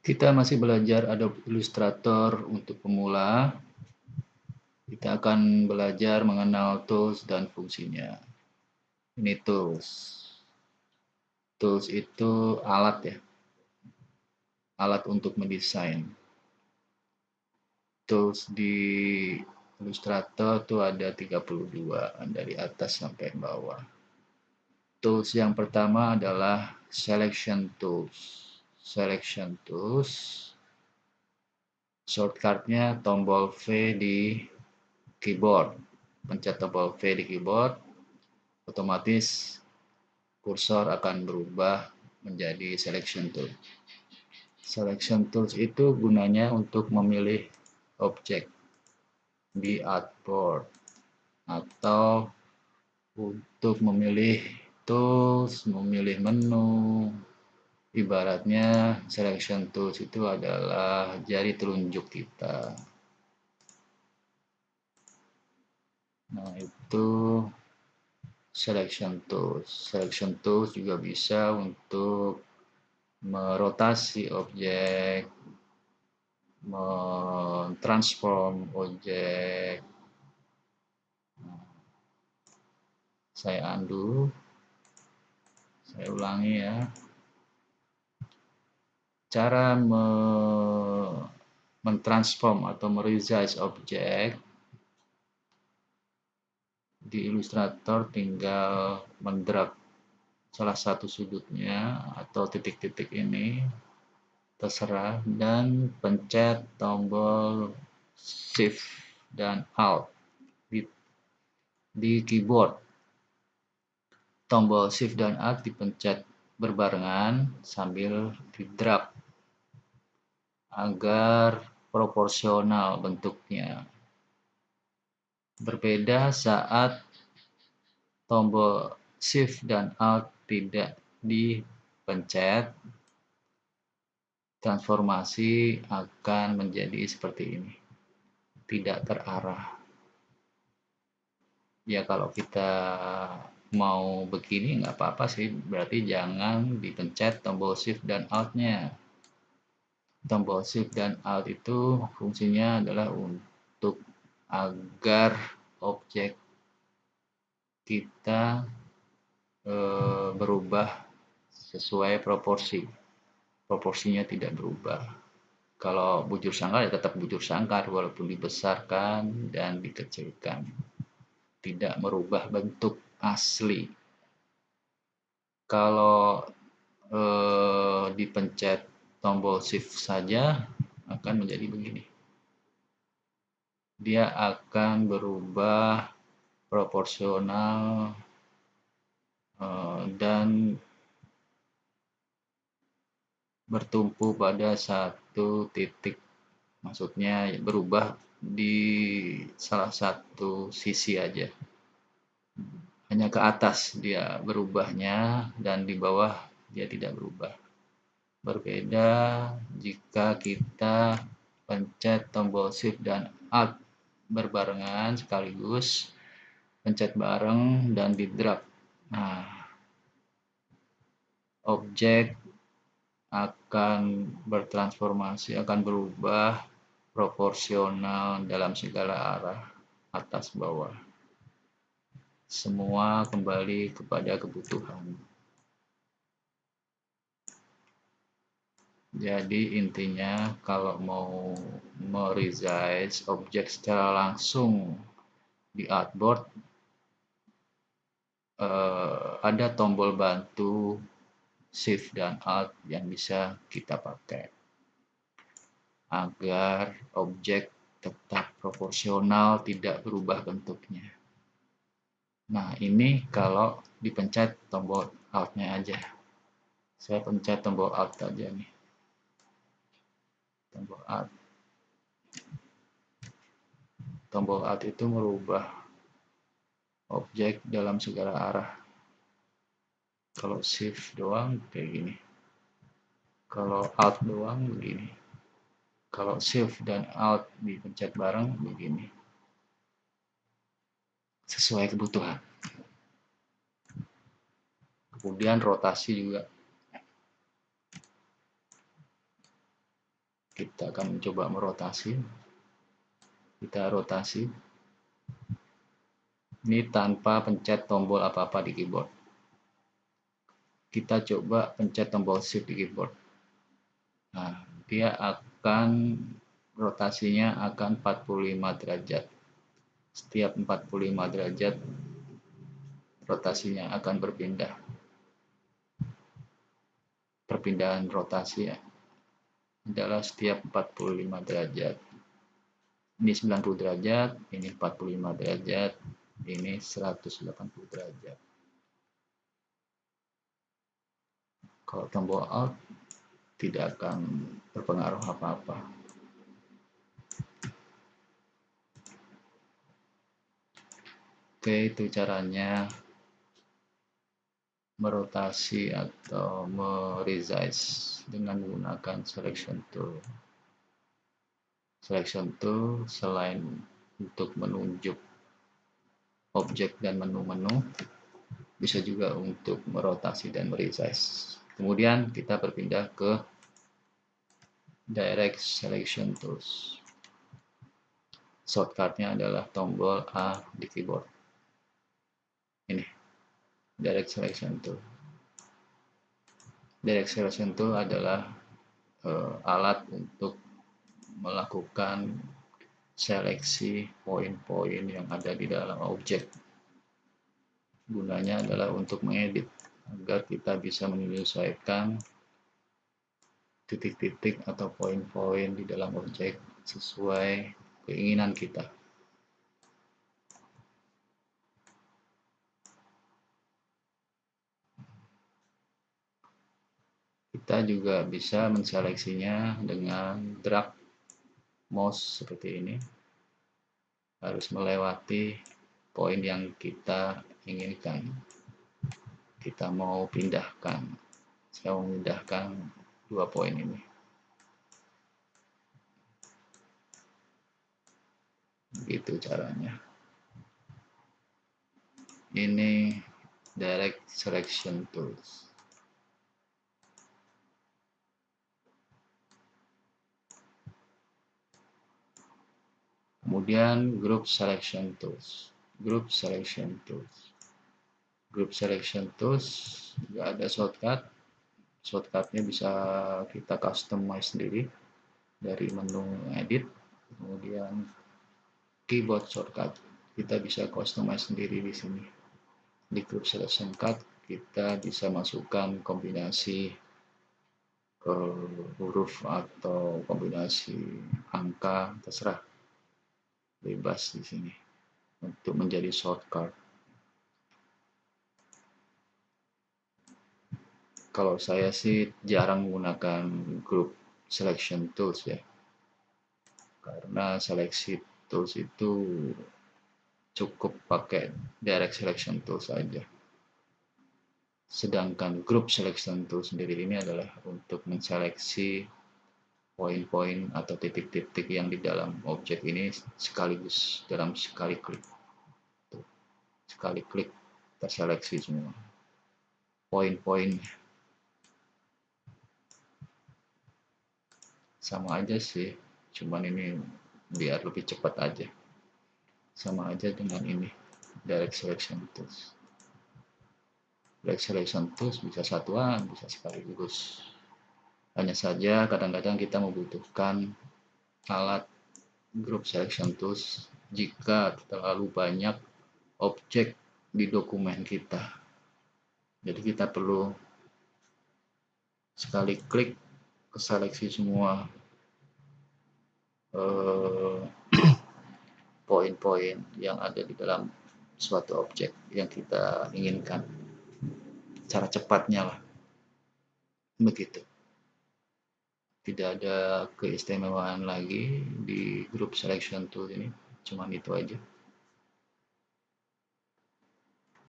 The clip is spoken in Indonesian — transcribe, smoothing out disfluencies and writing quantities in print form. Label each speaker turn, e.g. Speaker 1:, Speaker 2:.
Speaker 1: Kita masih belajar Adobe Illustrator untuk pemula. Kita akan belajar mengenal tools dan fungsinya. Ini tools. Tools itu alat ya. Alat untuk mendesain. Tools di Illustrator tuh ada 32 dari atas sampai bawah. Tools yang pertama adalah Selection Tools. Selection Tools. Shortcutnya tombol V di keyboard. Pencet tombol V di keyboard, otomatis kursor akan berubah menjadi selection tool. Selection tools itu gunanya untuk memilih objek di artboard atau untuk memilih tools, memilih menu. Ibaratnya selection tools itu adalah jari telunjuk kita. Nah, itu selection tools. Selection tools juga bisa untuk merotasi objek, mentransform objek. Saya undo, saya ulangi ya. Cara mentransform atau meresize objek di Illustrator tinggal mendrag salah satu sudutnya atau titik-titik ini, terserah, dan pencet tombol Shift dan Alt di keyboard. Tombol Shift dan Alt dipencet berbarengan sambil di-drag agar proporsional bentuknya. Berbeda saat tombol Shift dan Alt tidak dipencet, transformasi akan menjadi seperti ini, tidak terarah. Ya kalau kita mau begini nggak apa-apa sih, berarti jangan dipencet tombol Shift dan Alt-nya. Tombol Shift dan Alt itu fungsinya adalah untuk agar objek kita berubah sesuai proporsi. Proporsinya tidak berubah. Kalau bujur sangkar ya tetap bujur sangkar walaupun dibesarkan dan dikecilkan. Tidak merubah bentuk asli. Kalau dipencet tombol Shift saja akan menjadi begini. Dia akan berubah proporsional dan bertumpu pada satu titik. Maksudnya berubah di salah satu sisi aja. Hanya ke atas dia berubahnya dan di bawah dia tidak berubah. Berbeda jika kita pencet tombol Shift dan Alt berbarengan sekaligus, pencet bareng dan di-drag. Nah, objek akan bertransformasi, akan berubah proporsional dalam segala arah, atas bawah. Semua kembali kepada kebutuhan. Jadi intinya kalau mau meresize objek secara langsung di artboard, ada tombol bantu Shift dan Alt yang bisa kita pakai agar objek tetap proporsional, tidak berubah bentuknya. Nah, ini kalau dipencet tombol Alt-nya aja. Saya pencet tombol Alt aja nih. Tombol Alt. Tombol Alt itu merubah objek dalam segala arah. Kalau Shift doang kayak gini. Kalau Alt doang begini. Kalau Shift dan Alt dipencet bareng begini. Sesuai kebutuhan. Kemudian rotasi juga. kita akan mencoba merotasi. Kita rotasi ini tanpa pencet tombol apa-apa di keyboard. Kita coba pencet tombol shift di keyboard. Nah, dia akan rotasinya akan 45 derajat. Setiap 45 derajat rotasinya akan berpindah. Perpindahan rotasi adalah setiap 45 derajat. Ini 90 derajat, ini 45 derajat, ini 180 derajat. Kalau tombol Alt tidak akan berpengaruh apa-apa. Oke, itu caranya merotasi atau meresize dengan menggunakan selection tool. Selection tool selain untuk menunjuk objek dan menu-menu, bisa juga untuk merotasi dan meresize. Kemudian kita berpindah ke Direct Selection Tools. Shortcutnya adalah tombol A di keyboard. Ini Direct Selection Tool. Direct Selection Tool adalah alat untuk melakukan seleksi poin-poin yang ada di dalam objek. Gunanya adalah untuk mengedit agar kita bisa menyesuaikan titik-titik atau poin-poin di dalam objek sesuai keinginan kita. Kita juga bisa menseleksinya dengan drag mouse seperti ini. Harus melewati poin yang kita inginkan. Kita mau pindahkan. Saya mau memindahkan 2 poin ini. Begitu caranya. Ini Direct Selection Tools. Kemudian Group Selection Tools. Group Selection Tools. Group Selection Tools juga ada shortcut. Shortcutnya bisa kita customize sendiri dari menu edit. Kemudian keyboard shortcut kita bisa customize sendiri di sini. Di Group Selection Cut kita bisa masukkan kombinasi huruf atau kombinasi angka, terserah, bebas di sini untuk menjadi shortcut. Kalau saya sih jarang menggunakan group selection tools ya, karena seleksi tools itu cukup pakai direct selection tools saja. Sedangkan group selection tool sendiri ini adalah untuk menseleksi poin-poin atau titik-titik yang di dalam objek ini sekaligus dalam sekali klik. Sekali klik terseleksi semua poin-poin. Sama aja sih, cuman ini biar lebih cepat aja. Sama aja dengan ini, direct selection tools. Direct selection tools bisa satuan, bisa sekaligus. Hanya saja kadang-kadang kita membutuhkan alat group selection tools jika terlalu banyak objek di dokumen kita. Jadi kita perlu sekali klik seleksi semua poin-poin yang ada di dalam suatu objek yang kita inginkan. Cara cepatnya lah, begitu. Tidak ada keistimewaan lagi di group selection tool ini, cuman itu aja.